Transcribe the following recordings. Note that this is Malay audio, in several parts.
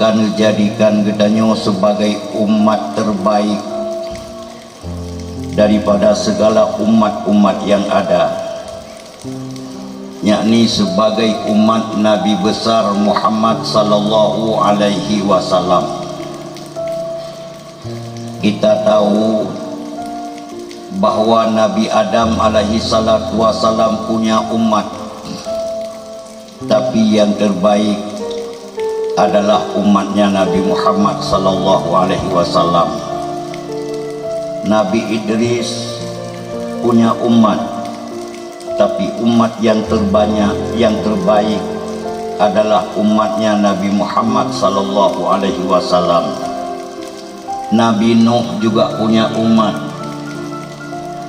akan jadikan gedanyo sebagai umat terbaik daripada segala umat-umat yang ada, yakni sebagai umat Nabi besar Muhammad sallallahu alaihi wasallam. Kita tahu bahwa Nabi Adam alaihi salatu wasallam punya umat, tapi yang terbaik adalah umatnya Nabi Muhammad sallallahu alaihi wasallam. Nabi Idris punya umat, tapi umat yang terbanyak, yang terbaik adalah umatnya Nabi Muhammad sallallahu alaihi wasallam. Nabi Nuh juga punya umat,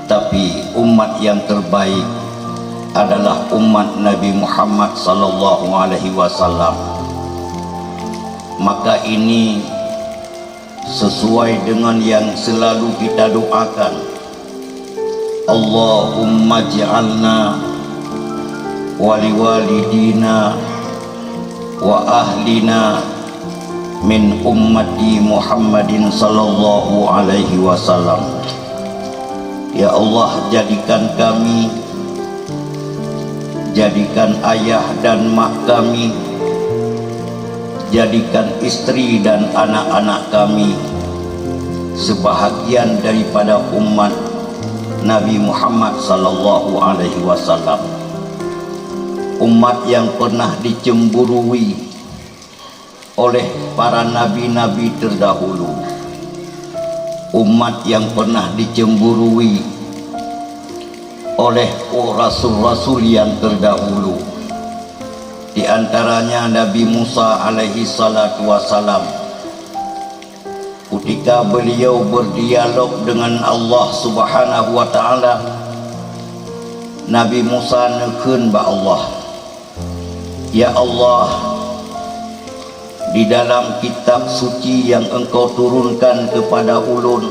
tapi umat yang terbaik adalah umat Nabi Muhammad sallallahu alaihi wasallam. Maka ini sesuai dengan yang selalu kita doakan, Allahumma ja'alna waliwalidina wa ahlina min ummati Muhammadin sallallahu alaihi wasallam. Ya Allah, jadikan kami, jadikan ayah dan mak kami, jadikan istri dan anak-anak kami sebahagian daripada umat Nabi Muhammad sallallahu alaihi wasallam. Umat yang pernah dicemburui oleh para nabi-nabi terdahulu, umat yang pernah dicemburui oleh rasul-rasul yang terdahulu. Di antaranya Nabi Musa alaihi salatu wasalam, ketika beliau berdialog dengan Allah subhanahu wa ta'ala, Nabi Musa nekeun ba Allah, ya Allah, di dalam kitab suci yang engkau turunkan kepada ulun,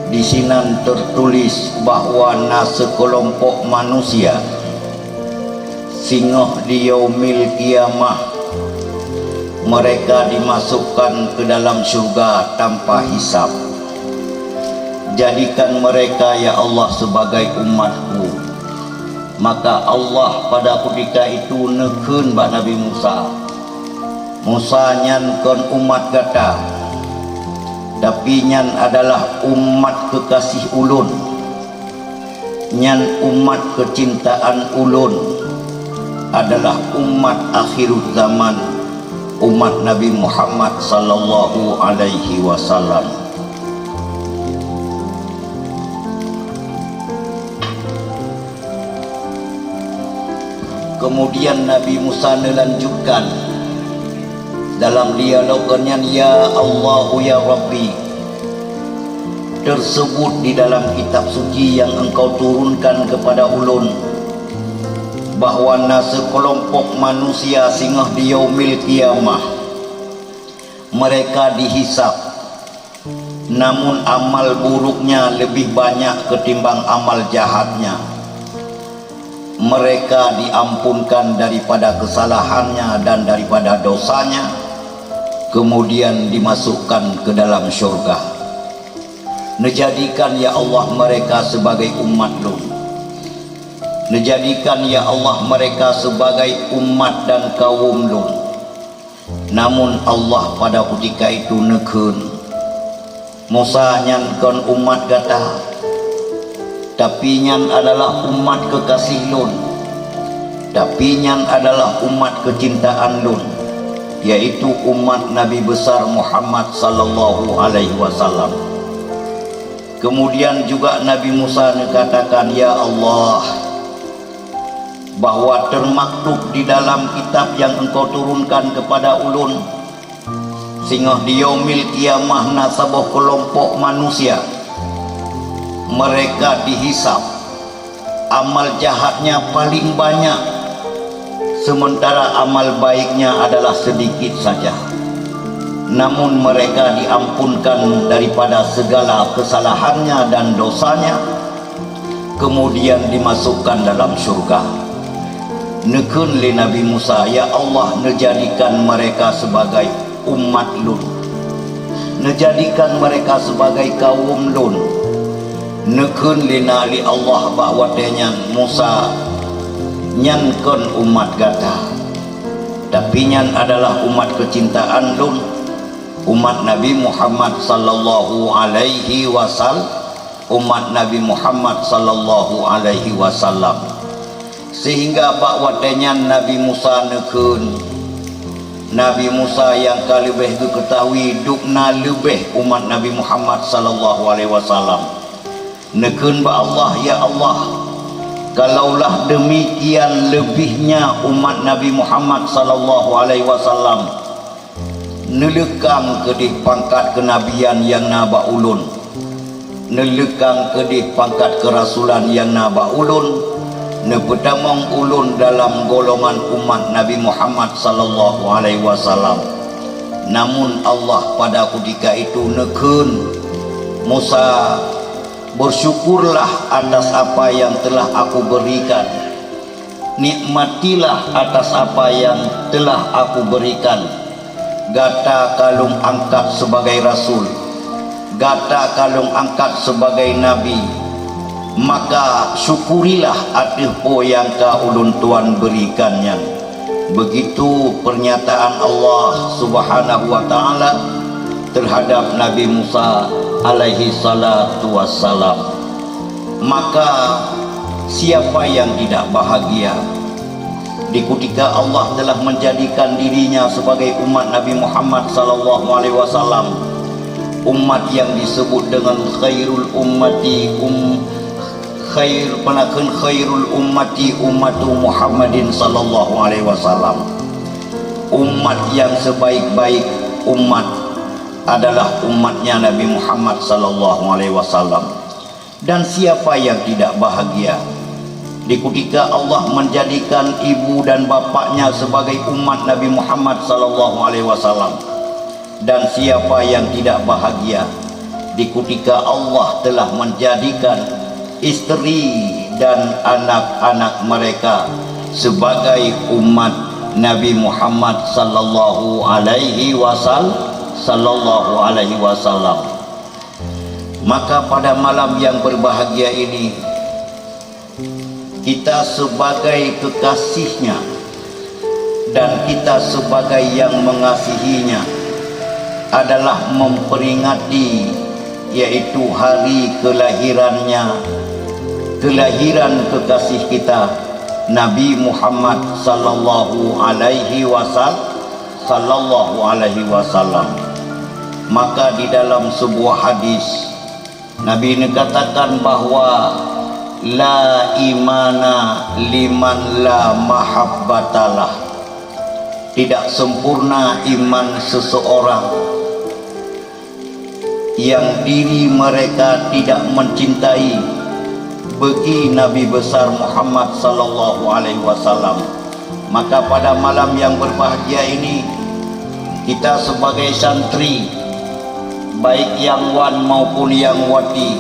di sinan tertulis bahwa sekelompok manusia singoh di yaumil kiamah mereka dimasukkan ke dalam surga tanpa hisab. Jadikan mereka ya Allah sebagai umatku. Maka Allah pada ketika itu nekeun ba Nabi Musa, Musa nyan kon umat gata, tapi nyan adalah umat kekasih ulun, nyan umat kecintaan ulun, adalah umat akhirut zaman, umat Nabi Muhammad sallallahu alaihi wasallam. Kemudian Nabi Musa melanjutkan dalam dialognya, ya Allah ya Rabbi, tersebut di dalam kitab suci yang engkau turunkan kepada ulun bahwa sekelompok manusia singgah di yaumil kiamah mereka dihisap, namun amal buruknya lebih banyak ketimbang amal jahatnya. Mereka diampunkan daripada kesalahannya dan daripada dosanya, kemudian dimasukkan ke dalam syurga. Nejadikan ya Allah mereka sebagai umat-Mu, nejadikan ya Allah mereka sebagai umat dan kaum Lu. Namun Allah pada ketika itu nekeun, Musa nyan kon umat gata, tapi nyan adalah umat kekasih Lun, tapi nyan adalah umat kecintaan Lun, yaitu umat Nabi besar Muhammad sallallahu alaihi wasallam. Kemudian juga Nabi Musa katakan, ya Allah, bahwa termaktub di dalam kitab yang engkau turunkan kepada ulun, singoh di yaumil kiamah nasaboh kelompok manusia mereka dihisap, amal jahatnya paling banyak, sementara amal baiknya adalah sedikit saja. Namun mereka diampunkan daripada segala kesalahannya dan dosanya, kemudian dimasukkan dalam surga. nekun li Nabi Musa, ya Allah nejadikan mereka sebagai umat lun, nejadikan mereka sebagai kaum lun. Nekun lina li Allah bahwa denyan Musa nyankon umat gata, tapi nyan adalah umat kecintaan lun, umat Nabi Muhammad sallallahu alaihi wasallam, umat Nabi Muhammad sallallahu alaihi wasallam. Sehingga bahwa denyan Nabi Musa nekun, Nabi Musa yang kalibeh diketahui dukna lebih umat Nabi Muhammad sallallahu alaihi wasallam. Nekun ba Allah, ya Allah, kalaulah demikian lebihnya umat Nabi Muhammad sallallahu alaihi wasallam nelekang kedih pangkat kenabian yang naba ulun, nelekang kedih pangkat kerasulan yang naba ulun, nepedamang ulun dalam golongan umat Nabi Muhammad sallallahu alaihi wasallam. Namun Allah pada ketika itu nekun Musa, bersyukurlah atas apa yang telah aku berikan, nikmatilah atas apa yang telah aku berikan. Gata kalung angkat sebagai rasul, gata kalung angkat sebagai nabi, maka syukurilah atepo yang ka ulun tuan berikannya. Begitu pernyataan Allah subhanahu wa ta'ala terhadap Nabi Musa alaihi salatu wassalam. Maka siapa yang tidak bahagia di ketika Allah telah menjadikan dirinya sebagai umat Nabi Muhammad sallallahu alaihi wasallam, umat yang disebut dengan khairul ummati, khairul ummati ummatu Muhammadin sallallahu alaihi wasallam. Umat yang sebaik-baik umat adalah umatnya Nabi Muhammad sallallahu alaihi wasallam. Dan siapa yang tidak bahagia di ketika Allah menjadikan ibu dan bapaknya sebagai umat Nabi Muhammad sallallahu alaihi wasallam? Dan siapa yang tidak bahagia di ketika Allah telah menjadikan istri dan anak-anak mereka sebagai umat Nabi Muhammad sallallahu alaihi wasallam. Maka pada malam yang berbahagia ini, kita sebagai kekasihnya dan kita sebagai yang mengasihinya adalah memperingati, yaitu hari kelahirannya, kelahiran kekasih kita Nabi Muhammad sallallahu alaihi wasallam. Maka di dalam sebuah hadis Nabi katakan bahwa la imana liman la mahabbatalah, tidak sempurna iman seseorang yang diri mereka tidak mencintai bagi Nabi besar Muhammad sallallahu alaihi wasallam. Maka pada malam yang berbahagia ini, kita sebagai santri, baik yang wan maupun yang wati,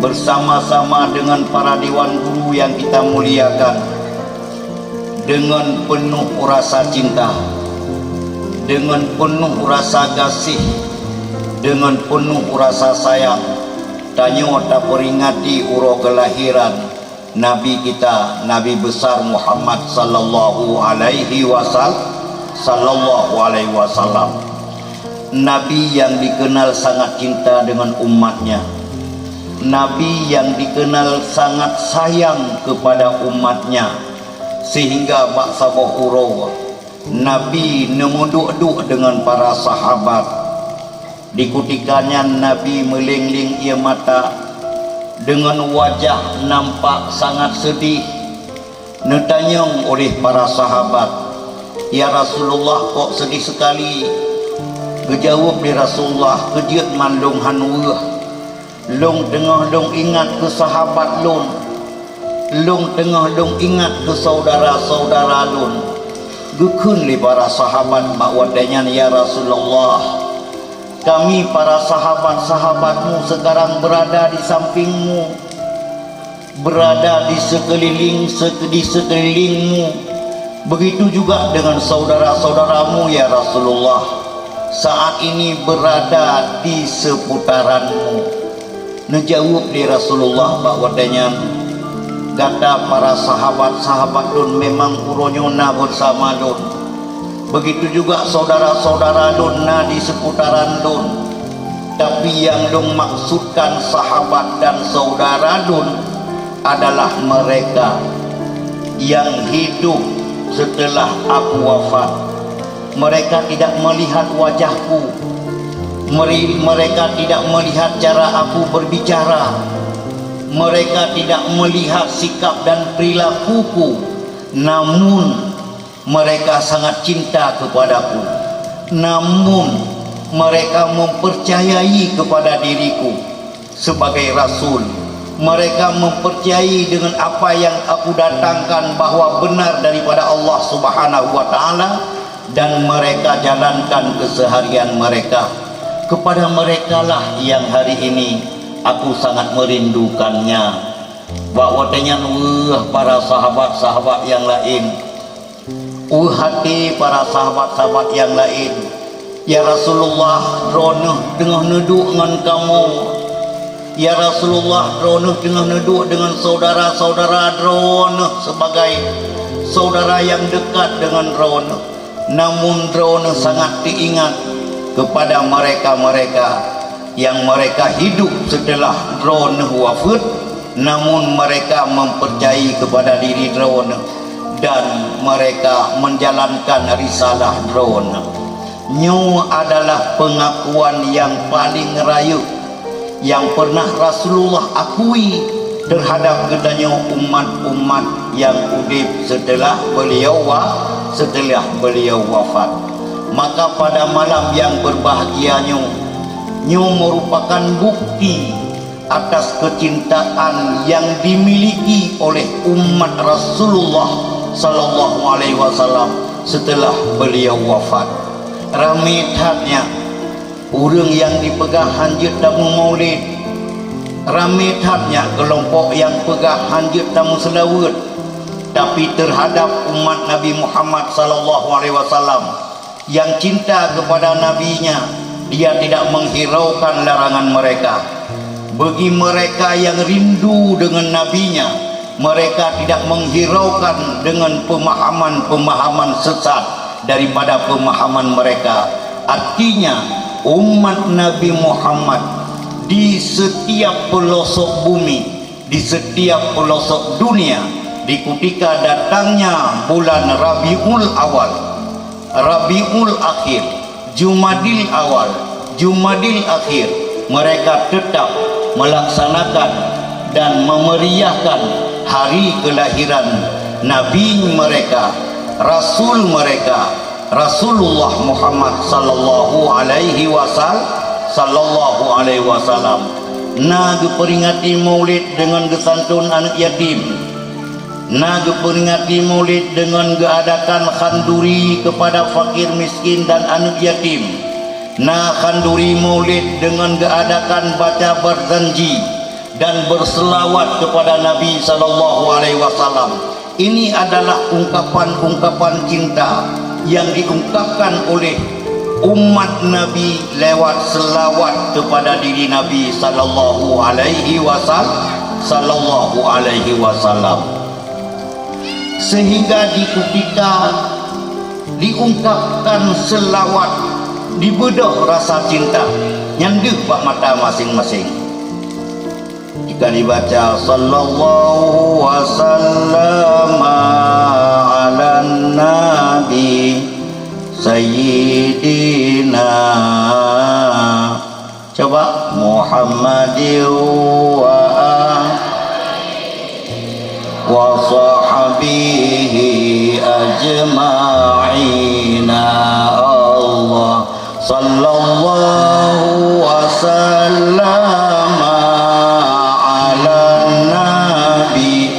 bersama-sama dengan para dewan guru yang kita muliakan, dengan penuh rasa cinta, dengan penuh rasa kasih, dengan penuh rasa sayang, tanyo ta peringati uro kelahiran Nabi kita, Nabi besar Muhammad sallallahu alaihi wasallam. Nabi yang dikenal sangat cinta dengan umatnya, Nabi yang dikenal sangat sayang kepada umatnya, sehingga bangsa bohuro Nabi nemuduk-duk dengan para sahabat. Di ketikanya Nabi melingling ia mata dengan wajah nampak sangat sedih. Netanyong oleh para sahabat, ya Rasulullah, kok sedih sekali? Kejawab di Rasulullah, kejiat mandung hanwuh, long tengah dong ingat ke sahabat lun, long tengah dong ingat ke saudara-saudara lun. Gekun li para sahabat bakwadanya, ya Rasulullah, kami para sahabat-sahabatmu sekarang berada di sampingmu, berada di sekelilingmu. Begitu juga dengan saudara-saudaramu ya Rasulullah, saat ini berada di seputaranmu. Najawab di Rasulullah bahwatanya kata para sahabat-sahabat dun memang uronyona bersama dun. Begitu juga saudara-saudara dun na di seputaran dun. Tapi yang dun maksudkan sahabat dan saudara dun adalah mereka yang hidup setelah aku wafat. Mereka tidak melihat wajahku, mereka tidak melihat cara aku berbicara, mereka tidak melihat sikap dan perilakuku, namun mereka sangat cinta kepadaku, namun mereka mempercayai kepada diriku sebagai Rasul. Mereka mempercayai dengan apa yang aku datangkan bahwa benar daripada Allah Subhanahu wa Ta'ala, dan mereka jalankan keseharian mereka. Kepada merekalah yang hari ini aku sangat merindukannya. Bahwatanya para sahabat-sahabat yang lain, hati para sahabat-sahabat yang lain, ya Rasulullah, ronoh tengah neduk dengan kamu. Ya Rasulullah, ronoh tengah neduk dengan saudara-saudara, ronoh sebagai saudara yang dekat dengan ronoh. Namun ronoh sangat diingat kepada mereka-mereka yang mereka hidup setelah ronoh wafat, namun mereka mempercayai kepada diri ronoh dan mereka menjalankan risalah ronoh. Nyu adalah pengakuan yang paling rayu yang pernah Rasulullah akui terhadap kedanya umat-umat yang hidup setelah beliau wafat. Maka pada malam yang berbahagia nyu merupakan bukti atas kecintaan yang dimiliki oleh umat Rasulullah sallallahu alaihi wasallam setelah beliau wafat. Ramithatnya orang yang dipegang hanjut tamu maulid, ramithatnya kelompok yang pegang hanjut tamu selawat. Tapi terhadap umat Nabi Muhammad sallallahu alaihi wasallam yang cinta kepada nabinya, dia tidak menghiraukan larangan mereka. Bagi mereka yang rindu dengan nabinya, mereka tidak menghiraukan dengan pemahaman-pemahaman sesat daripada pemahaman mereka. Artinya umat Nabi Muhammad di setiap pelosok bumi, di setiap pelosok dunia, di ketika datangnya bulan Rabiul Awal, Rabiul Akhir, Jumadil Awal, Jumadil Akhir, mereka tetap melaksanakan dan memeriahkan hari kelahiran Nabi mereka, Rasul mereka, Rasulullah Muhammad sallallahu alaihi wasallam. Nah, peringati maulid dengan gesantun anak yatim. Nah, peringati maulid dengan keadakan khanduri kepada fakir miskin dan anak yatim. Nah, khanduri maulid dengan keadakan baca berzanji dan berselawat kepada Nabi sallallahu alaihi wasallam. Ini adalah ungkapan-ungkapan cinta yang diungkapkan oleh umat Nabi lewat selawat kepada diri Nabi sallallahu alaihi wasallam. Sehingga di ketika diungkapkan selawat, dibedah rasa cinta, nyanduk pak mata masing-masing. Jika dibaca sallallahu wasallam ala nabi sayyidina, coba Muhammadin wa sahbihi ajma'ina, Allah sallallahu wasallam ala nabi.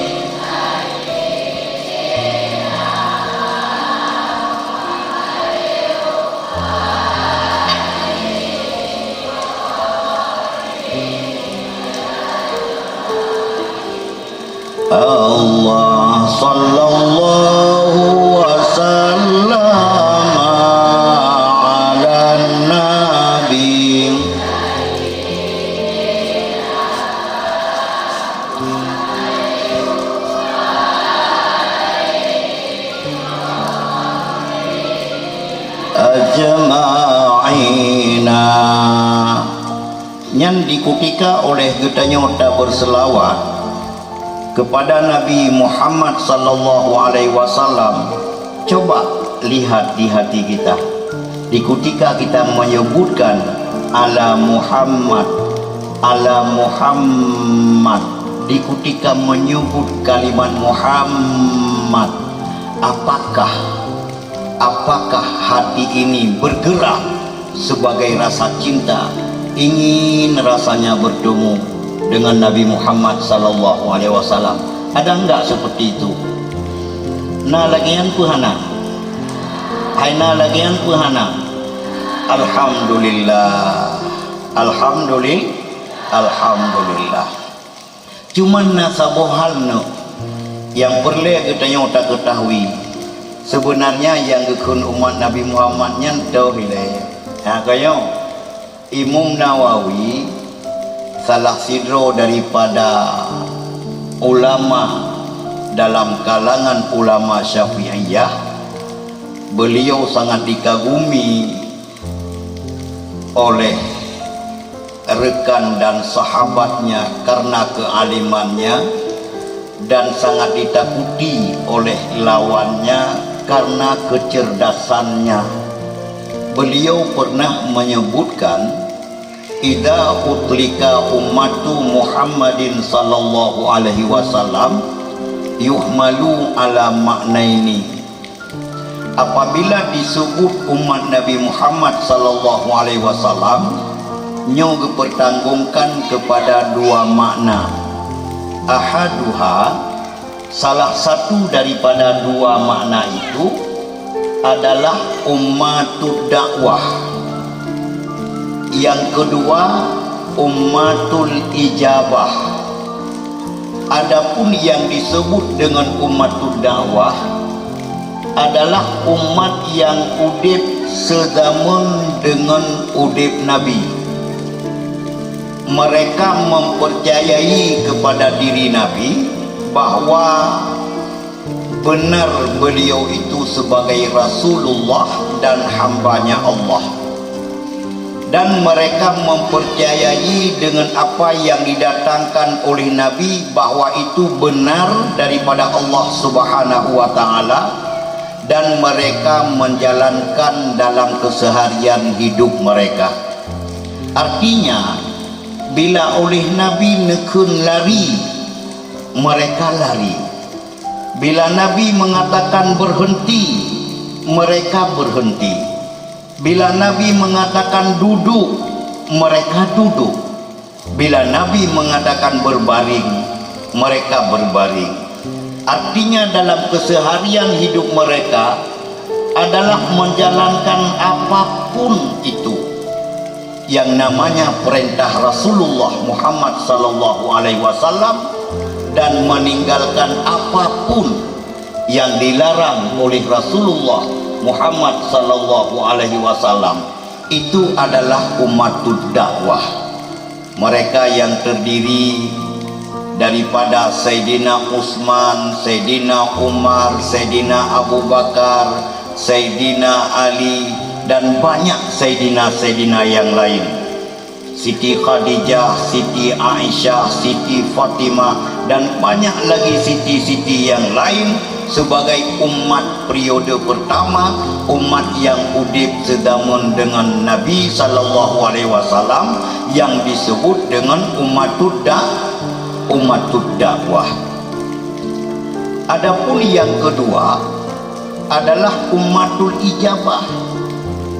Allah sallallahu wasallam ala nabi ajma'ina. Yang dikutika oleh getanyota berselawat kepada Nabi Muhammad sallallahu alaihi wasallam. Coba lihat di hati kita, di ketika kita menyebutkan ala Muhammad, ala Muhammad, di ketika menyebut kalimat Muhammad, apakah hati ini bergerak sebagai rasa cinta, ingin rasanya bertemu dengan Nabi Muhammad sallallahu alaihi wasallam? Ada enggak seperti itu? Na lagian puhana, aina lagian puhana. Alhamdulillah, alhamdulillah. Cuman nasabohalno yang perlu kita nyota ketahui, sebenarnya yang gekun umat Nabi Muhammad nyantau hilai. Kayo Imam Nawawi, salah sidro daripada ulama dalam kalangan ulama Syafi'iyah, beliau sangat dikagumi oleh rekan dan sahabatnya karena kealimannya, dan sangat ditakuti oleh lawannya karena kecerdasannya. Beliau pernah menyebutkan, idza utlika ummatu Muhammadin sallallahu alaihi wasallam yuhmalu ala maknaini. Apabila disebut umat Nabi Muhammad sallallahu alaihi wasallam, nyo dipertanggungkan kepada dua makna. Ahaduha, salah satu daripada dua makna itu adalah ummatud dakwah. Yang kedua, ummatul ijabah. Adapun yang disebut dengan ummatul dakwah adalah umat yang udip sezaman dengan udip Nabi. Mereka mempercayai kepada diri Nabi bahwa benar beliau itu sebagai Rasulullah dan hambanya Allah, dan mereka mempercayai dengan apa yang didatangkan oleh Nabi bahwa itu benar daripada Allah Subhanahu wa ta'ala, dan mereka menjalankan dalam keseharian hidup mereka. Artinya, bila oleh Nabi nekun lari, mereka lari. Bila Nabi mengatakan berhenti, mereka berhenti. Bila Nabi mengatakan duduk, mereka duduk. Bila Nabi mengatakan berbaring, mereka berbaring. Artinya dalam keseharian hidup mereka adalah menjalankan apapun itu yang namanya perintah Rasulullah Muhammad sallallahu alaihi wasallam, dan meninggalkan apapun yang dilarang oleh Rasulullah Muhammad sallallahu alaihi wasallam. Itu adalah ummatud dakwah. Mereka yang terdiri daripada Sayyidina Utsman, Sayyidina Umar, Sayyidina Abu Bakar, Sayyidina Ali, dan banyak Sayyidina yang lain. Siti Khadijah, Siti Aisyah, Siti Fatimah, dan banyak lagi siti-siti yang lain sebagai umat periode pertama, umat yang udip sezaman dengan Nabi sallallahu alaihi wasallam, yang disebut dengan ummatud dakwah. Adapun yang kedua adalah ummatul ijabah.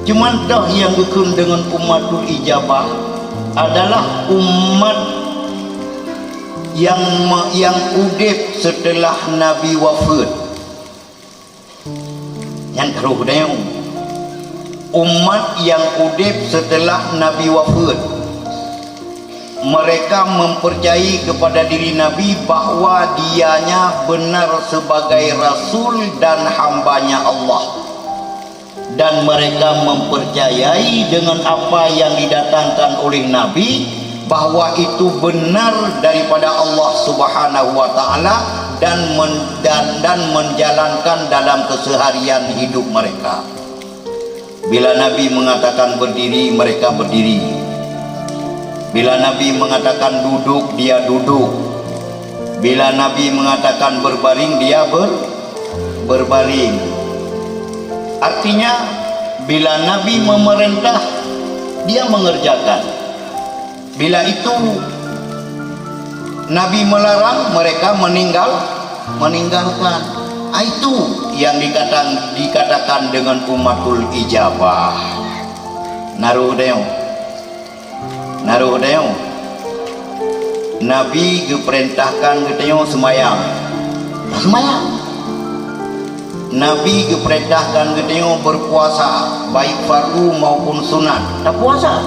Cuman dah yang dikun dengan ummatul ijabah adalah umat yang udip setelah Nabi wafat. Yang kedua, umat yang udip setelah Nabi wafat. mereka mempercayai kepada diri Nabi bahawa dianya benar sebagai Rasul dan hambanya Allah, dan mereka mempercayai dengan apa yang didatangkan oleh Nabi bahawa itu benar daripada Allah Subhanahu wa taala dan menjalankan dalam keseharian hidup mereka. Bila Nabi mengatakan berdiri, mereka berdiri. Bila Nabi mengatakan duduk, dia duduk. Bila Nabi mengatakan berbaring, dia berbaring. Artinya bila Nabi memerintah, dia mengerjakan. Bila itu Nabi melarang, mereka meninggalkan. Itu yang dikatakan dengan umatul ijabah. Naruh deo. Nabi diperintahkan katanya semayang. Nabi diperintahkan katanya berpuasa, baik fardu maupun sunat, tak puasa.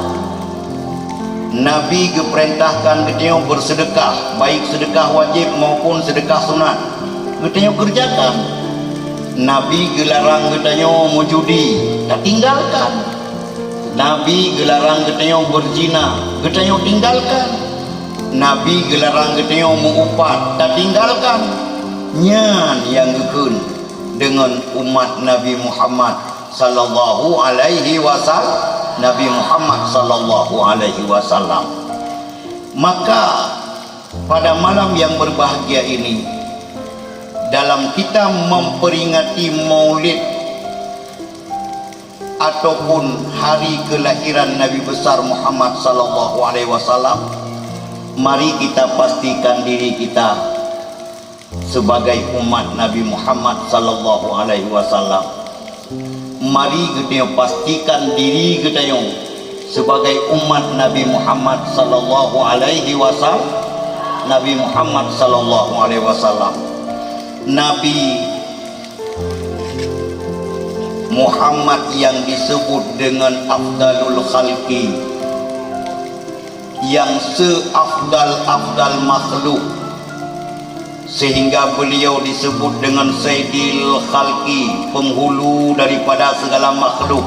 Nabi diperintahkan katanya bersedekah, baik sedekah wajib maupun sedekah sunat, katanya kerjakan. Nabi dilarang katanya menjudi, tak tinggalkan. Nabi dilarang katanya berzina, katanya tinggalkan. Nabi dilarang katanya mengupat, tak tinggalkan. Nyan yang gekun dengan umat Nabi Muhammad sallallahu alaihi wasallam, Nabi Muhammad sallallahu alaihi wasallam. Maka pada malam yang berbahagia ini, dalam kita memperingati Maulid ataupun hari kelahiran Nabi besar Muhammad sallallahu alaihi wasallam, mari kita pastikan diri kita sebagai umat Nabi Muhammad sallallahu alaihi wasallam. Mari kita pastikan diri kita sebagai umat Nabi Muhammad sallallahu alaihi wasallam. Nabi Muhammad sallallahu alaihi wasallam, Nabi Muhammad yang disebut dengan afdalul khalqi, yang seafdal makhluk, sehingga beliau disebut dengan Sayyidil Khalqi, penghulu daripada segala makhluk,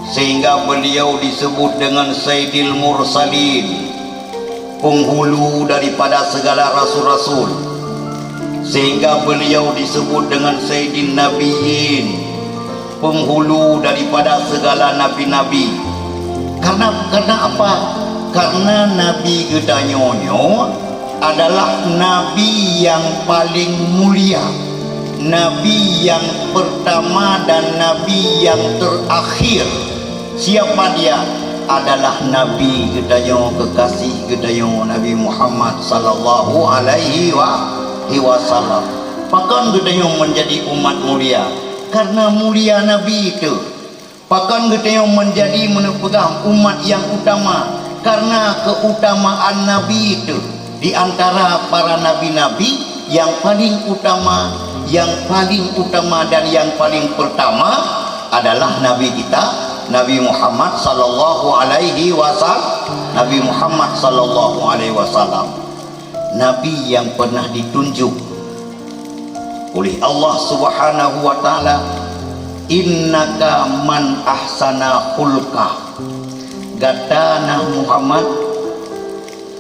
sehingga beliau disebut dengan Sayyidil Mursalin, penghulu daripada segala rasul-rasul, sehingga beliau disebut dengan Sayyidin Nabiyyin, penghulu daripada segala nabi-nabi. Karena apa? Karena Nabi kita adalah Nabi yang paling mulia, Nabi yang pertama dan Nabi yang terakhir. Siapa dia? Adalah Nabi kita kekasih kita Nabi Muhammad sallallahu alaihi wasallam. Pakan kita menjadi umat mulia karena mulia Nabi itu. Pakan kita menjadi menepegang umat yang utama karena keutamaan Nabi itu. Di antara para nabi-nabi yang paling utama dan yang paling pertama adalah Nabi kita, Nabi Muhammad sallallahu alaihi wasallam. Nabi Muhammad sallallahu alaihi wasallam, Nabi yang pernah ditunjuk oleh Allah Subhanahu wa taala, innaka man ahsana khulqa. Kata Muhammad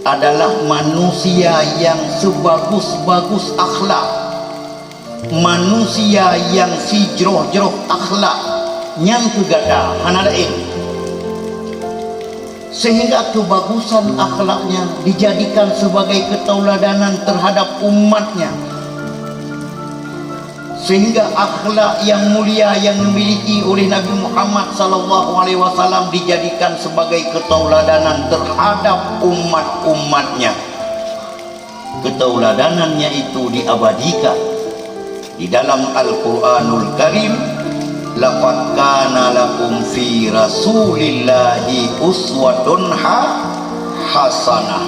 adalah manusia yang sebagus-bagus akhlak, manusia yang si jeroh-jeroh akhlak yang kegata hanalain, sehingga kebagusan akhlaknya dijadikan sebagai ketauladanan terhadap umatnya, sehingga akhlak yang mulia yang dimiliki oleh Nabi Muhammad sallallahu alaihi wasallam dijadikan sebagai ketauladanan terhadap umat-umatnya. Ketauladanannya itu diabadikan di dalam Al-Qur'anul Karim. Laqad kana lakum fi rasulillahi uswatun hasanah.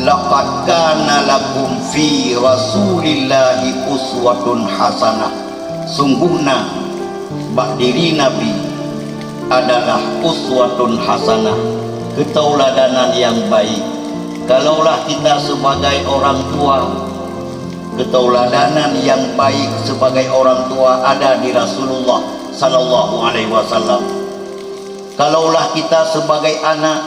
Laqad kana lakum fi rasulillahi uswatun hasanah. Sungguhna bak diri Nabi adalah uswatun hasanah, ketauladanan yang baik. Kalaulah kita sebagai orang tua, ketauladanan yang baik sebagai orang tua ada di Rasulullah sallallahu alaihi wasallam. Kalaulah kita sebagai anak,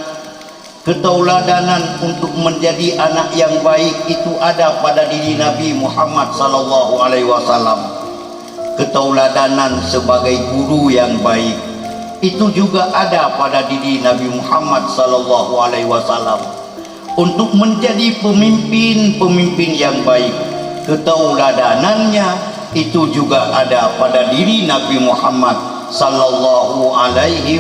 ketauladanan untuk menjadi anak yang baik itu ada pada diri Nabi Muhammad sallallahu alaihi wasallam. Ketauladanan sebagai guru yang baik itu juga ada pada diri Nabi Muhammad sallallahu alaihi wasallam. Untuk menjadi pemimpin yang baik, ketauladanannya itu juga ada pada diri Nabi Muhammad sallallahu alaihi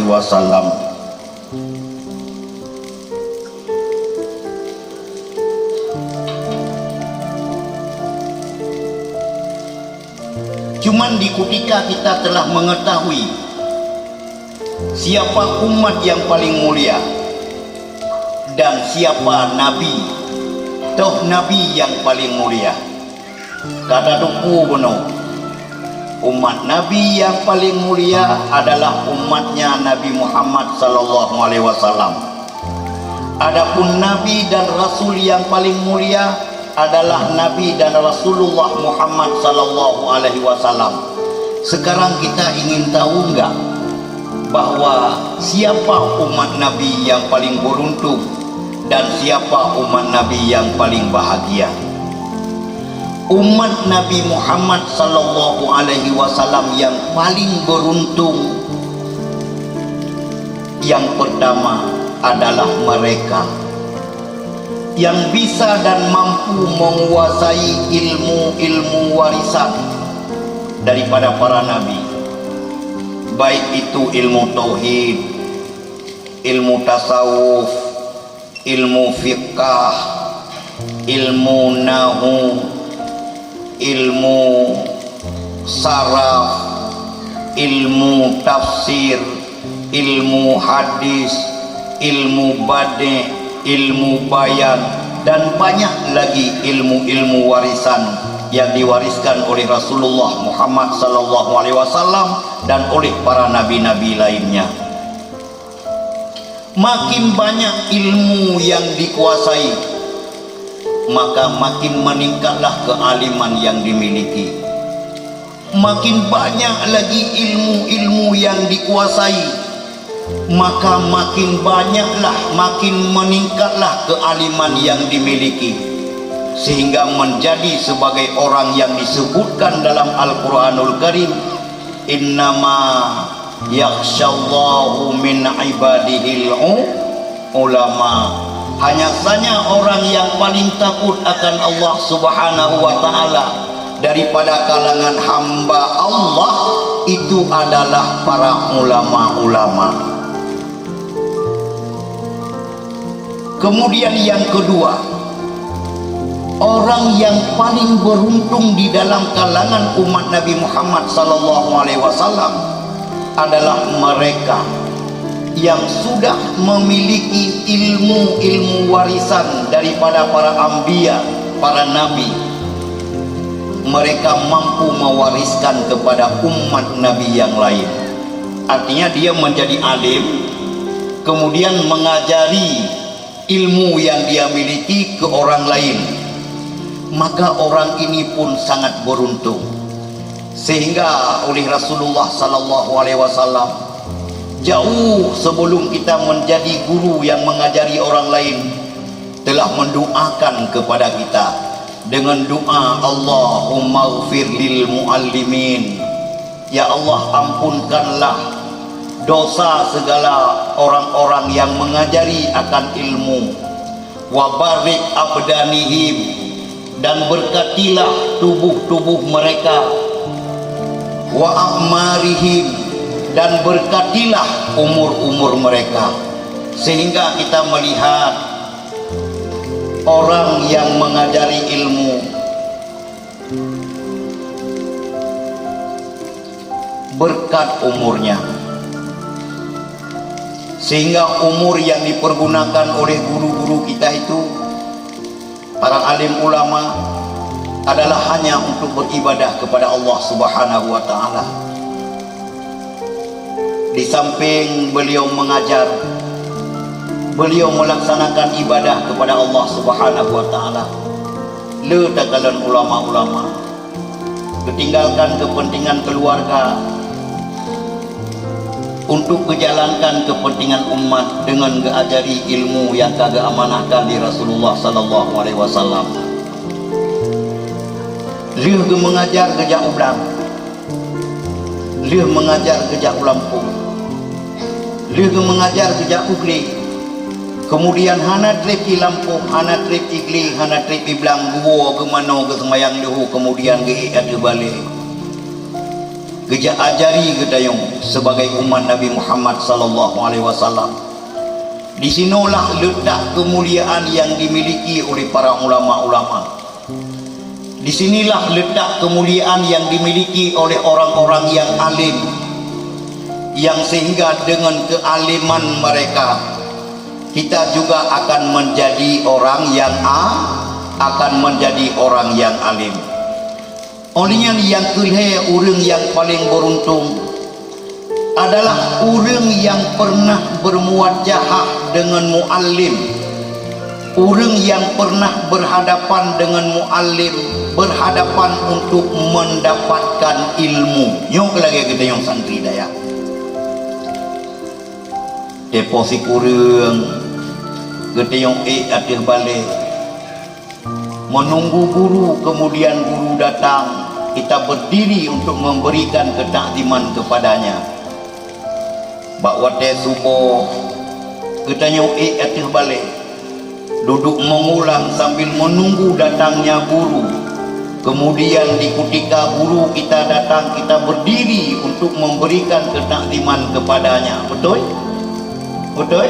wasallam. Cuman di ketika kita telah mengetahui siapa umat yang paling mulia dan siapa nabi, toh nabi yang paling mulia, kata duku benar, umat nabi yang paling mulia adalah umatnya Nabi Muhammad sallallahu alaihi wasallam. Adapun nabi dan rasul yang paling mulia adalah Nabi dan Rasulullah Muhammad sallallahu alaihi wasallam. Sekarang kita ingin tahu enggak bahwa siapa umat Nabi yang paling beruntung dan siapa umat Nabi yang paling bahagia? Umat Nabi Muhammad sallallahu alaihi wasallam yang paling beruntung, yang pertama adalah mereka yang bisa dan mampu menguasai ilmu warisan daripada para nabi, baik itu ilmu tauhid, ilmu tasawuf, ilmu fiqh, ilmu nahu, ilmu saraf, ilmu tafsir, ilmu hadis, ilmu badi', ilmu bayan, dan banyak lagi ilmu-ilmu warisan yang diwariskan oleh Rasulullah Muhammad sallallahu alaihi wasallam dan oleh para nabi-nabi lainnya. Makin banyak ilmu yang dikuasai, maka makin meningkatlah kealiman yang dimiliki. Makin banyak lagi ilmu-ilmu yang dikuasai, maka makin banyaklah, makin meningkatlah kealiman yang dimiliki, sehingga menjadi sebagai orang yang disebutkan dalam Al-Quranul Karim, innama yakhshallahu min ibadihil ulama. Hanya saja orang yang paling takut akan Allah subhanahu wa ta'ala daripada kalangan hamba Allah itu adalah para ulama-ulama. Kemudian yang kedua, orang yang paling beruntung di dalam kalangan umat Nabi Muhammad sallallahu alaihi wasallam adalah mereka yang sudah memiliki ilmu warisan daripada para anbiya, para nabi. Mereka mampu mewariskan kepada umat nabi yang lain. Artinya dia menjadi alim, kemudian mengajari ilmu yang dia miliki ke orang lain. Maka orang ini pun sangat beruntung, sehingga oleh Rasulullah sallallahu alaihi wasallam, jauh sebelum kita menjadi guru yang mengajari orang lain, telah mendoakan kepada kita dengan doa, Allahumma ighfir lil muallimin, ya Allah ampunkanlah dosa segala orang-orang yang mengajari akan ilmu, wa barik abdanihim, dan berkatilah tubuh-tubuh mereka, wa a'marihim, dan berkatilah umur-umur mereka. Sehingga kita melihat orang yang mengajari ilmu berkat umurnya, sehingga umur yang dipergunakan oleh guru-guru kita itu, para alim ulama, adalah hanya untuk beribadah kepada Allah subhanahu wa ta'ala. Di samping beliau mengajar, beliau melaksanakan ibadah kepada Allah Subhanahu wa taala. Letakalan ulama-ulama ketinggalkan kepentingan keluarga untuk kejalankan kepentingan umat dengan keajari ilmu yang kagak amanahkan di Rasulullah sallallahu alaihi wasallam. Lieu mengajar kerja ulang, lieu mengajar kerja Lampung, lieu mengajar kerja Ugli, kemudian hana trip di Lampung, hana trip Igli, hana trip di Belang, gua ke mana ke semayang dulu, kemudian ke ada balik. Kerja ajari kedayung sebagai umat Nabi Muhammad sallallahu alaihi wasallam. Di sinilah letak kemuliaan yang dimiliki oleh para ulama-ulama. Di sinilah letak kemuliaan yang dimiliki oleh orang-orang yang alim, yang sehingga dengan kealiman mereka kita juga akan menjadi orang yang alim. Olehnya yang kelihatan orang yang paling beruntung adalah orang yang pernah bermuwajahah dengan muallim, orang yang pernah berhadapan dengan muallim, berhadapan untuk mendapatkan ilmu. Nyok lagi kita yang santri daya deposit kurang kita yang atir balik menunggu guru, kemudian guru datang, kita berdiri untuk memberikan ketakziman kepadanya. Bawa teh subuh kita yang atir balik duduk mengulang sambil menunggu datangnya guru. Kemudian di ketika guru kita datang, kita berdiri untuk memberikan ketakziman kepadanya. Betul? Betul?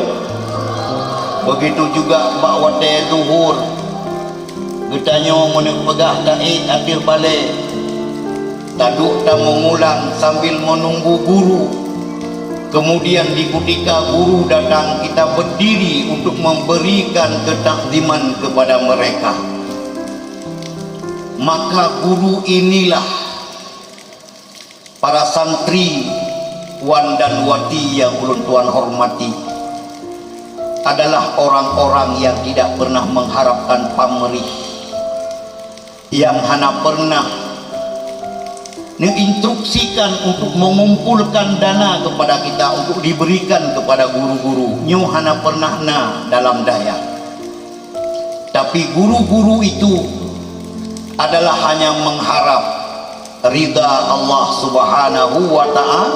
Begitu juga bawa teh zuhur, kita nyong menepegah ta'i akhir balik, taduk tak mengulang sambil menunggu guru. Kemudian di ketika guru datang, kita berdiri untuk memberikan ketakziman kepada mereka. Maka guru inilah para santri wan dan wati yang ulun tuan hormati, adalah orang-orang yang tidak pernah mengharapkan pamrih, yang hanya pernah menginstruksikan untuk mengumpulkan dana kepada kita untuk diberikan kepada guru-guru. Nyu hana pernah dalam daya. Tapi guru-guru itu adalah hanya mengharap ridha Allah Subhanahu wa ta'ala,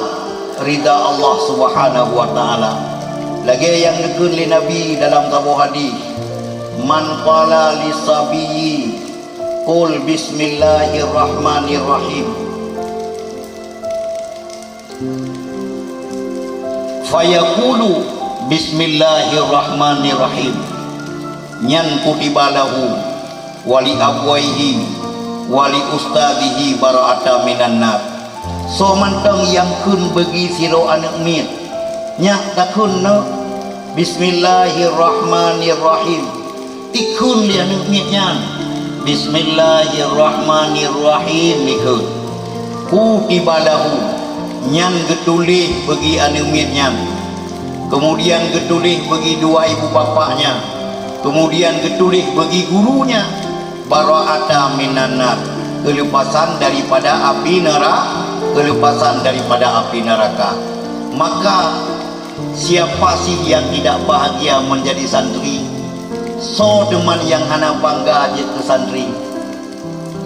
ridha Allah Subhanahu wa ta'ala. Lagi yang dikun li Nabi dalam sebuah hadis, man qala li sabiyyi qul bismillahirrahmanirrahim fayaqulu bismillahirrahmanirrahim nyan kutibalahu wali abwaihi wali ustadihi bara'ata minan nar. So mantang yang kun bagi siro anak mit nyak takun no bismillahirrahmanirrahim, tikun li anak mit nyan bismillahirrahmanirrahim nikun kutibalahu nyan getulih bagi anak mit nyan, kemudian getulih bagi dua ibu bapaknya, kemudian getulih bagi gurunya, bara'ata minan nar, kelepasan daripada api neraka, kelepasan daripada api neraka. Maka siapa sih yang tidak bahagia menjadi santri? So teman yang hana bangga aja ke santri,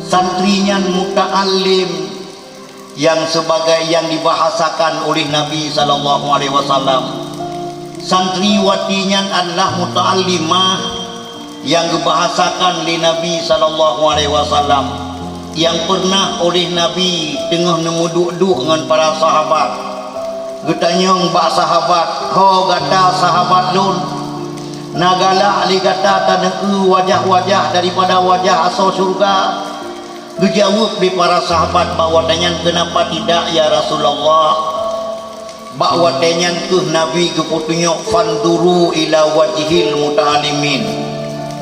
santrinya muta'alim yang sebagai yang dibahasakan oleh Nabi sallallahu alaihi wasallam. Santriwatinya adalah muta'allimah yang dibahasakan oleh Nabi sallallahu alaihi wasallam, yang pernah oleh Nabi tengah nemu duduk dengan para sahabat. Getanyong bak sahabat, ho gata sahabat lun nagala ali gata taneu wajah-wajah daripada wajah asal surga. Gejawab di para sahabat bahwa tanyan kenapa tidak ya Rasulullah, bahwa tanyan tuh Nabi keputunya fanduru ila wajhil muta'alimin,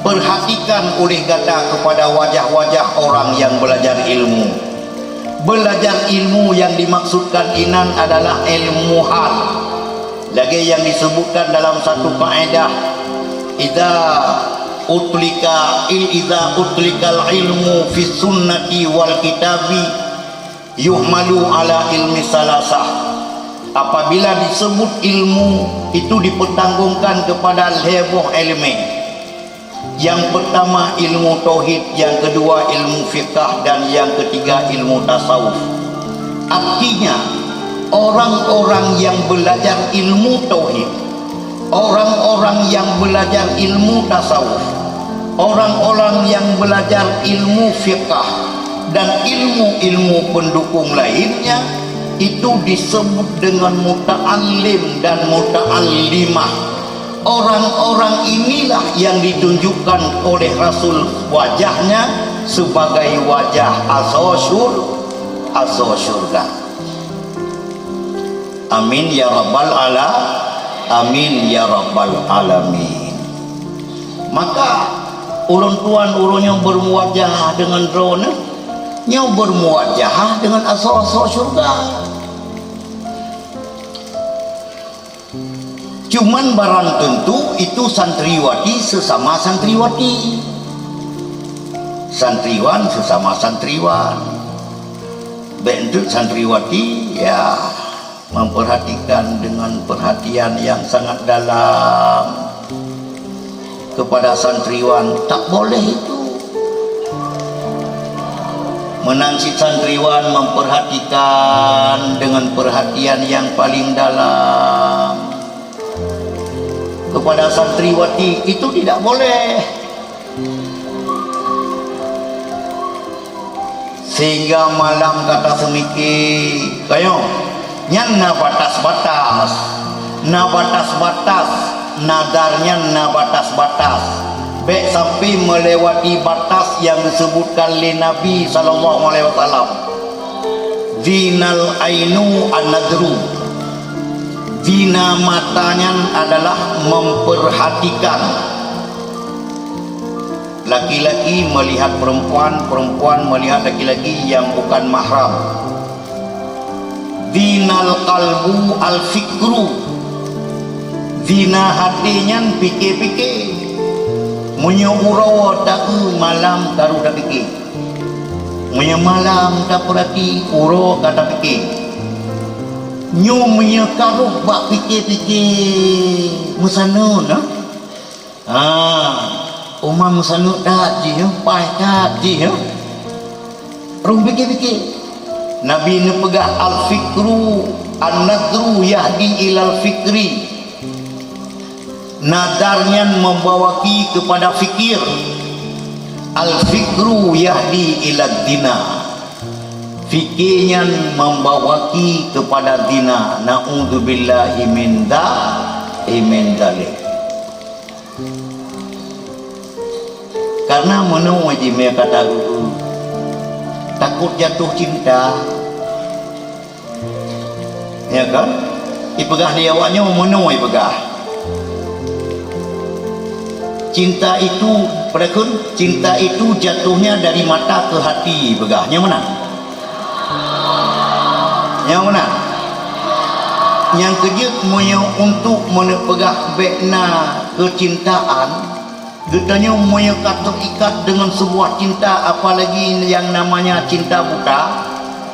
perhatikan oleh gata kepada wajah-wajah orang yang belajar ilmu. Belajar ilmu yang dimaksudkan inan adalah ilmu hal. Lagi yang disebutkan dalam satu kaedah, idza utlikal ilmu fi sunnati wal kitabi yuhmalu ala ilmi salasah. Apabila disebut ilmu itu dipertanggungkan kepada lebuh ilmu. Yang pertama ilmu tauhid, yang kedua ilmu fiqh, dan yang ketiga ilmu tasawuf. Artinya orang-orang yang belajar ilmu tauhid, orang-orang yang belajar ilmu tasawuf, orang-orang yang belajar ilmu fiqh dan ilmu-ilmu pendukung lainnya, itu disebut dengan muta'allim dan muta'allimah. Orang-orang inilah yang ditunjukkan oleh Rasul wajahnya sebagai wajah asal surga. Amin ya rabbal amin ya rabbal alamin. Maka ulun tuan ulunnya bermuwajah dengan drone, nya bermuwajah dengan asal surga. Cuman barang tentu itu santriwati sesama santriwati, santriwan sesama santriwan. Bentuk santriwati ya memperhatikan dengan perhatian yang sangat dalam kepada santriwan, tak boleh itu. Menansi santriwan memperhatikan dengan perhatian yang paling dalam kepada santriwati, itu tidak boleh. Sehingga malam kata semiki kayo nyan na batas-batas, nadarnya na batas-batas, baik sampai melewati batas yang disebutkan oleh Nabi SAW. Zinal ainu an-nadru, zina matanya adalah memperhatikan. Laki-laki melihat perempuan, perempuan melihat laki-laki yang bukan mahram. Zinal qalbu al-fikru, zina hatinya pikir-pikir. Menyurau tak malam taruh tak fikir, malam tak perhati uro kata fikir. Nyo menyekaruh bak fikir-fikir musanu nah. Umam musanu dak ji pai dak ji rum fikir-fikir. Nabi ni pegah al-fikru an-nadru yahdi ilal fikri. Nadarnya membawaki kepada fikir. Al-fikru yahdi ilad dina, fikirnya membawaki kepada dina. Na'udzubillahi min dzalik. Karena menurut wajib kata guru, takut jatuh cinta, ya kan? Ipegah dia awaknya menurut ipegah. Cinta itu, perakun, cinta itu jatuhnya dari mata ke hati, begah. Yang mana? Yang mana? Yang kejut moyo untuk menepegah bekna kecintaan, getanya moyo kata ikat dengan sebuah cinta, apalagi yang namanya cinta buta.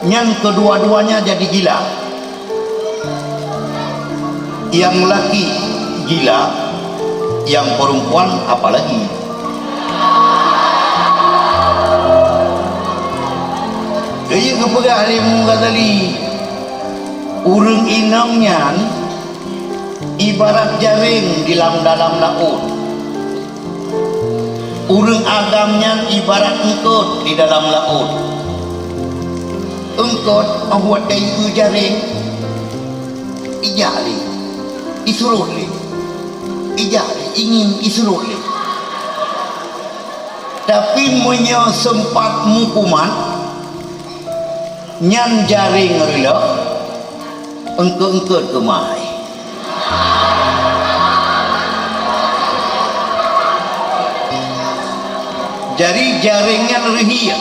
Yang kedua-duanya jadi gila. Yang laki gila, yang perempuan apalagi. Kaya kepegah Imam Ghazali, urang inamnya ibarat jaring di dalam laut, urang agamnya ibarat engkot di dalam laut. Engkot membuat kayu jaring, ijali isuruh li, ijali ingin isuruh li. Tapi punya sempat mukuman nyan jaring rela engke-engke kemai. Jadi jaringnya rehia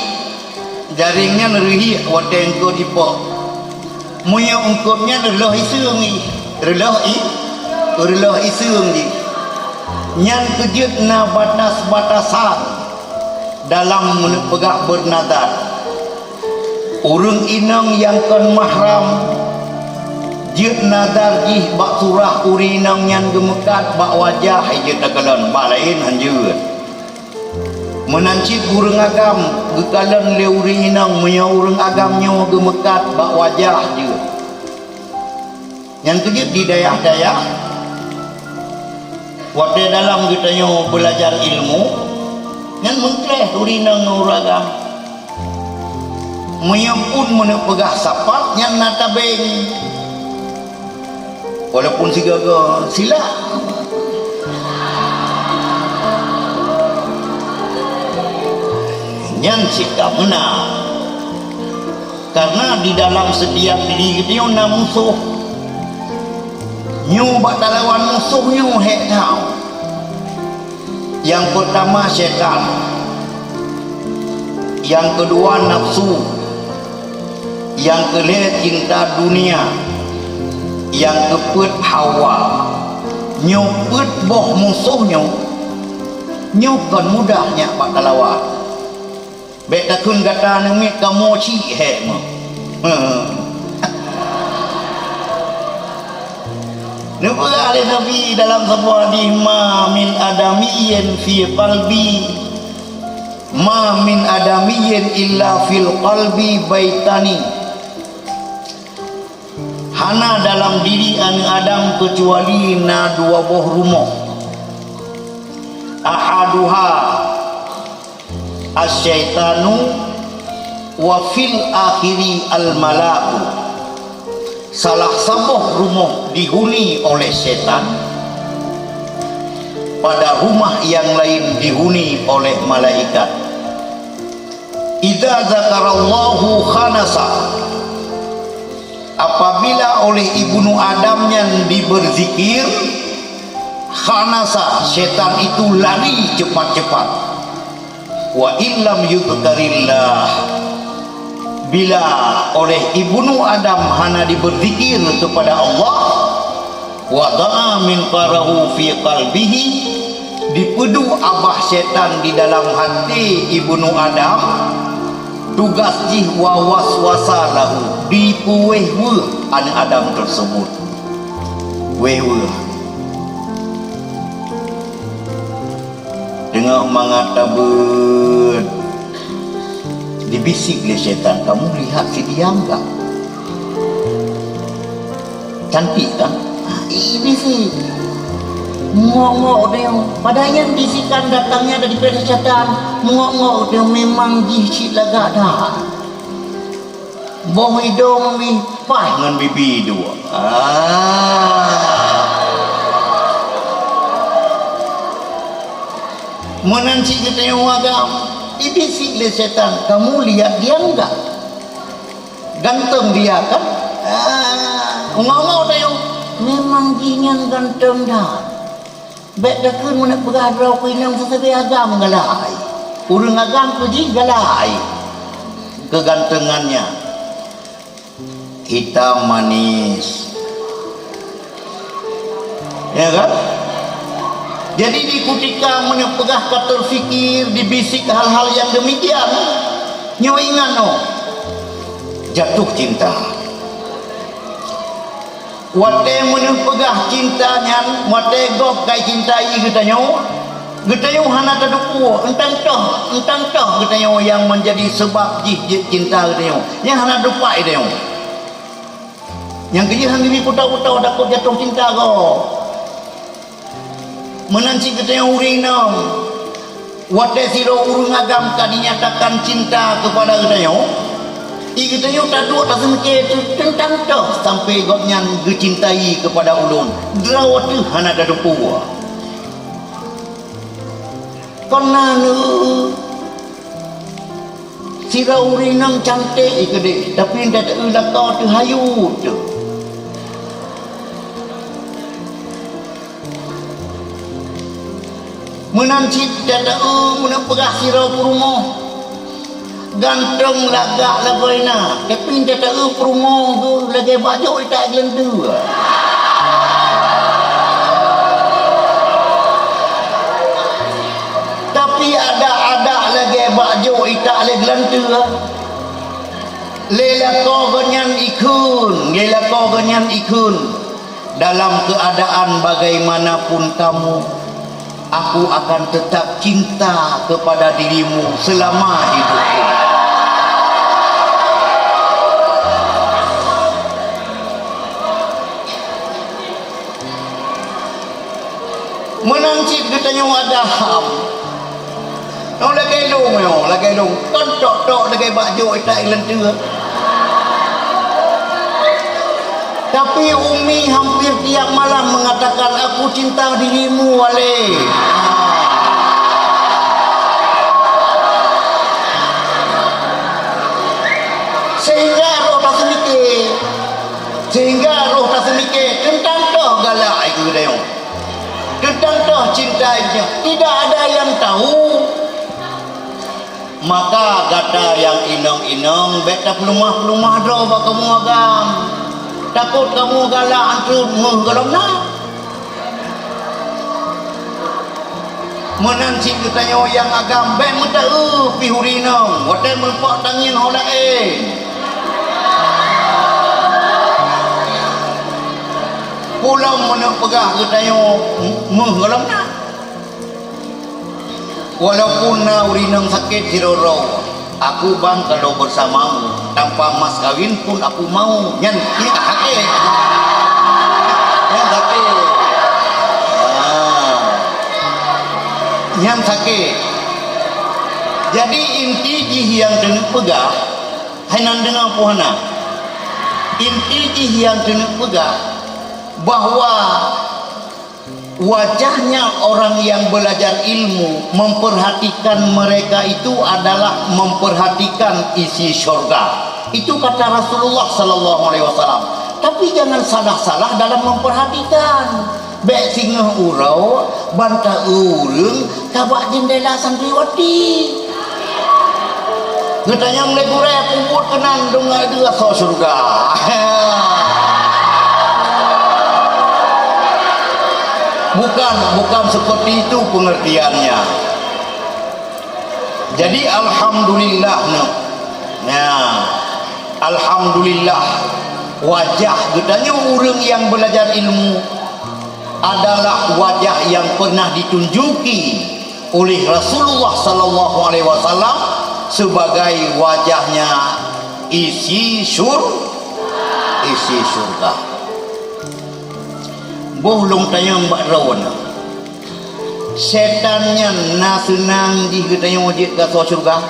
jaringnya neruhi wadeng ko dipok muya ungkupnya reloh isung ni reloh isung ni nyan kejut na batas-batasan dalam pegak bernadar urung inang yang kon mahram jut nadar jih bak surah uri inang nyan gemekat bak wajah jut dakalan bak lain hanjut menancit urung agam gekalan le uri inang muya urung agamnya gemekat bak wajah jut yang kejut di dayah-dayah waktu dalam kita nyo belajar ilmu yang mengkleh urinang uragam menyempun menepegah sapat yang natabeng walaupun si gagal sila yang sikap menang karena di dalam setiap diri kita ada musuh nyu bakal lawan musuh nyu hek tahu yang pertama syaitan yang kedua nafsu yang kelima cinta dunia yang keempat hawa nyu put boh musuh nyu kan mudahnya bakal lawan bet takun kata nemit kamu ci hek mo Nubuah oleh Nabi dalam sebuah hadis ma min adamiyyin fi qalbi ma min adamiyyin illa fil qalbi baitani hana dalam diri Adam kecuali na dua buah rumah ahaduha asyaitanu wa fil akhiri al malaku salah sebuah rumah dihuni oleh setan pada rumah yang lain dihuni oleh malaikat idza zakarallahu khanasa apabila oleh ibnu Adam yang diberzikir khanasa setan itu lari cepat-cepat wa illam yudhkarillah bila oleh ibnu Adam hana diberzikir kepada Allah wada'a min qarahu fi qalbihi dipedu abah setan di dalam hati ibnu Adam tugas jih wa waswasa lahu dipuwehwe anak Adam tersebut wehwe dengar mangatabut dibisik oleh syaitan kamu lihat si dia enggak cantik kan ini sih ngok-ngok dia padahal yang bisikan datangnya daripada syaitan ngok-ngok dia memang jihcik lagak dah boh hidung mimpai dengan bibi dua menanci kita yang agam dibisik oleh setan kamu lihat dia enggak ganteng dia kan ngomong dia memang jinyan ganteng dah baik dah kun mana berada pinang sesuai agam galai urang agam pergi galai kegantengannya hitam manis ya kan jadi di ketika menepegah terfikir dibisik hal-hal yang demikian nyo ingat no jatuh cinta wate menepegah cintanya wate gop kai cintai kita nyo hana tadupu entang toh kita nyo yang menjadi sebab jih cinta kita nyo yang hana dupai kita nyo yang kejihan diri kutau-kutau takut jatuh cinta ko menanci kita yang urinam wate siro urung agam dinyatakan cinta kepada kita yang kita yang tak dua tak semake tentang toh sampai gopnya dicintai kepada ulun drawat tu hana ada puwa karena siro urinam cantik ikut tapi tidak ulah kau tu hayu tu menancit dada menepegah sirau rumah gantung lagak lah boina tapi dia tak promo tu lagi baju tak gelentu tapi ada lagi baju tak lagi gelentu lela kau ganyan ikun dalam keadaan bagaimanapun kamu aku akan tetap cinta kepada dirimu selama hidupku. Menancip katanya ada ham. Nong lagi dong. Tok lagi baju tak lentur. Tapi Umi hampir tiap malam mengatakan aku cinta dirimu wale. Sehingga roh tak semikir tentang toh galak itu dayong. Tentang toh cinta itu tidak ada yang tahu. Maka kata yang inong beta pelumah do bak kamu agam. Takut kamu galak antu menggelom na. Menansi katanya yang agam ben muda pihurinong hotel melpok tangin holain. Pulau menek pegah katanya menggelom na. Walaupun na urinong sakit siroro, aku bang kalau bersamamu tanpa mas kawin pun aku mau nyan kita hakik nyan sakit. Jadi inti yang dengan pegah hainan dengan puhana inti yang dengan pegah bahwa wajahnya orang yang belajar ilmu memperhatikan mereka itu adalah memperhatikan isi syurga. Itu kata Rasulullah sallallahu alaihi wasallam. Tapi jangan salah-salah dalam memperhatikan. Bek singa urau bantah urung kabak jendela santriwati. Ngetanya mulai gureh kubut kenan dengar dia so syurga. Bukan seperti itu pengertiannya. Jadi alhamdulillah alhamdulillah wajah gedanya orang yang belajar ilmu adalah wajah yang pernah ditunjuki oleh Rasulullah sallallahu alaihi wasallam sebagai wajahnya isi surga. Bohlong tayang mbak rawan setannya na senang di ketayang wajib ke surga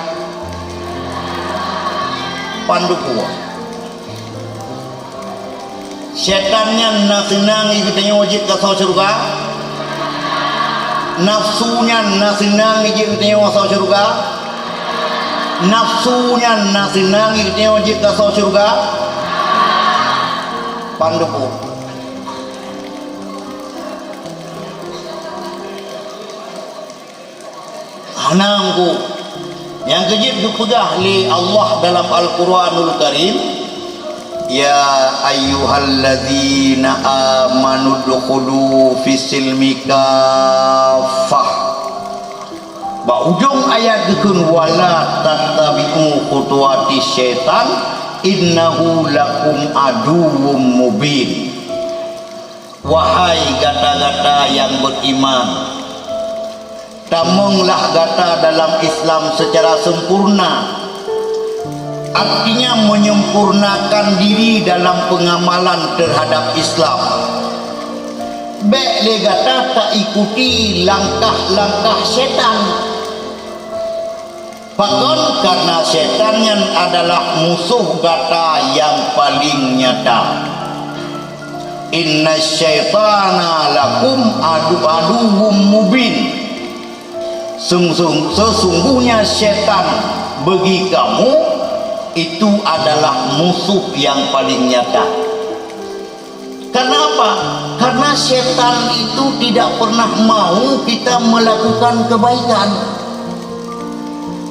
pandu kuah setannya na senang di ketayang wajib ke surga nafsunya na senang di ketayang wajib surga nafsunya na senang di ketayang wajib ke surga pandu kuah. Anangku yang kejip dipegah li Allah dalam Al-Quranul Karim, ya ayyuhalladzina amanu dukhulu fisilmi kafah. Ba ujung ayat dikun wala tattabi'u khutuwati syaitan innahu lakum aduwwum mubin. Wahai gata-gata yang beriman, tamonglah gata dalam Islam secara sempurna. Artinya menyempurnakan diri dalam pengamalan terhadap Islam. Baik le gata tak ikuti langkah-langkah setan. Bahkan karena setan yang adalah musuh gata yang paling nyata. Inna syaitana lakum aduwwum mubin. Sesungguhnya setan bagi kamu itu adalah musuh yang paling nyata. Kenapa? Karena setan itu tidak pernah mau kita melakukan kebaikan.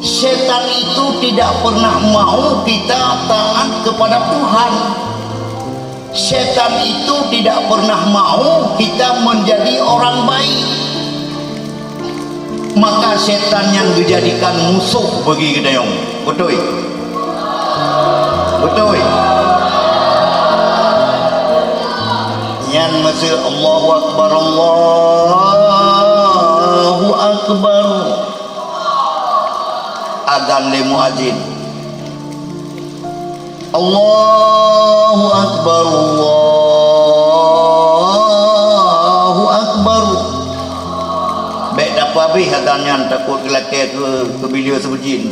Setan itu tidak pernah mau kita taat kepada Tuhan. Setan itu tidak pernah mau kita menjadi orang baik. Maka setan yang dijadikan musuh bagi kita yang betul. Betul. Yang masa Allahu Akbar, Allahu Akbar, adzan li muadzin, Allahu Akbar, Allahu Akbar. Baik dapat habis adzannya, takut kelakar ke bilia sebujin.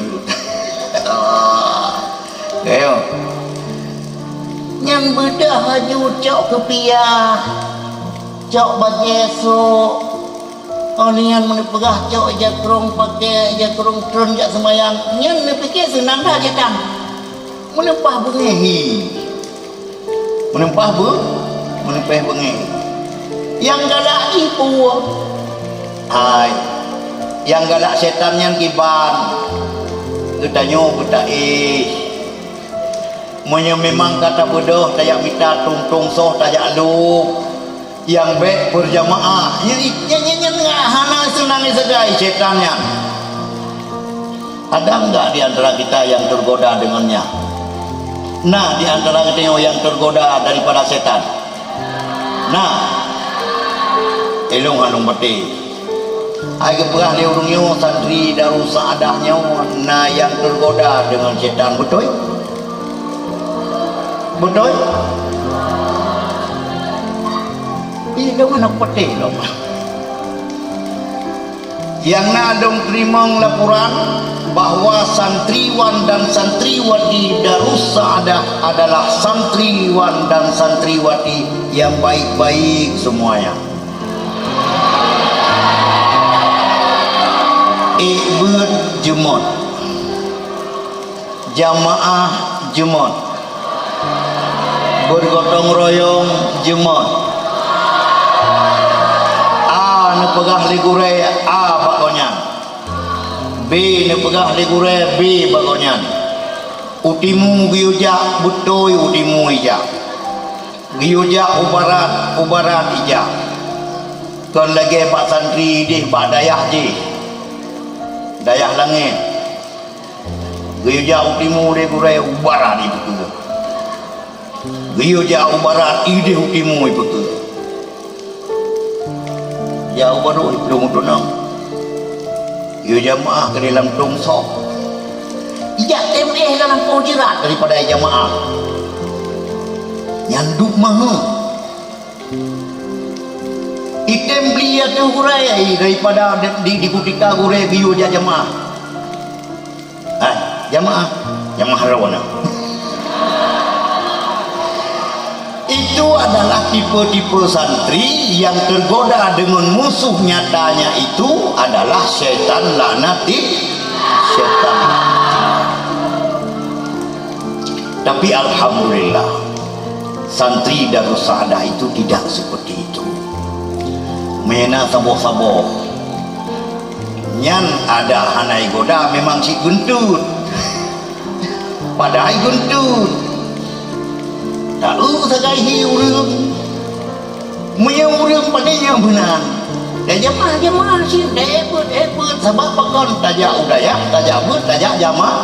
Kayo yang bedah haju cok kepiah, cok bajesok, orang yang menepegah cok jakrong pakai jakrong tron jak semayang, yang nepikir senang dah jatang, menempah bengehi, menempah bengehi, yang galak ipu, hai, yang galak setan yang kiban, ketanyo ketai. Monya memang kata bodoh tayak minta tung soh tayak lu yang baik berjamaah yang hana senang segai setannya. Ada enggak di antara kita yang tergoda dengannya? Nah, di antara kita yang tergoda daripada setan. Nah, elong hanung beti ai keperah dia urungnya santri Darus Saadahnya nah yang tergoda dengan setan, betul? Betul? Ini mana peti loh. Yang nadong terima laporan bahwa santriwan dan santriwati Darus Saadah adalah santriwan dan santriwati yang baik-baik semuanya. Ikut Jumat, jamaah Jumat, bergotong royong Jumat. A ne pegah ligure A bakonyan, B ne pegah ligure B bakonyan. Utimu giuja butoy utimu ija, giuja ubarat ija. Kon lagi pak santri di pak dayah ji, dayah langit. Giuja utimu ligure ubarat di betul. Giyo jauh barat ide utimu itu tu. Jauh baru belum tunang. Giyo jamaah ke dalam tungsok. Ijak temeh dalam pojirat daripada jamaah. Nyanduk maha. Item belia tu hurai daripada di kutika hurai giyo jamaah. Jamaah rawana. Itu adalah tipe-tipe santri yang tergoda dengan musuh nyatanya itu adalah syaitan laknati syaitan. Tapi alhamdulillah santri Darus Saadah itu tidak seperti itu. Mena saboh-saboh nyan ada hanai goda memang si guntut padahal guntut tahu segai urang punya urang padanya benar dan jamaah sih debut sebab pakon tajak udaya tajak jamaah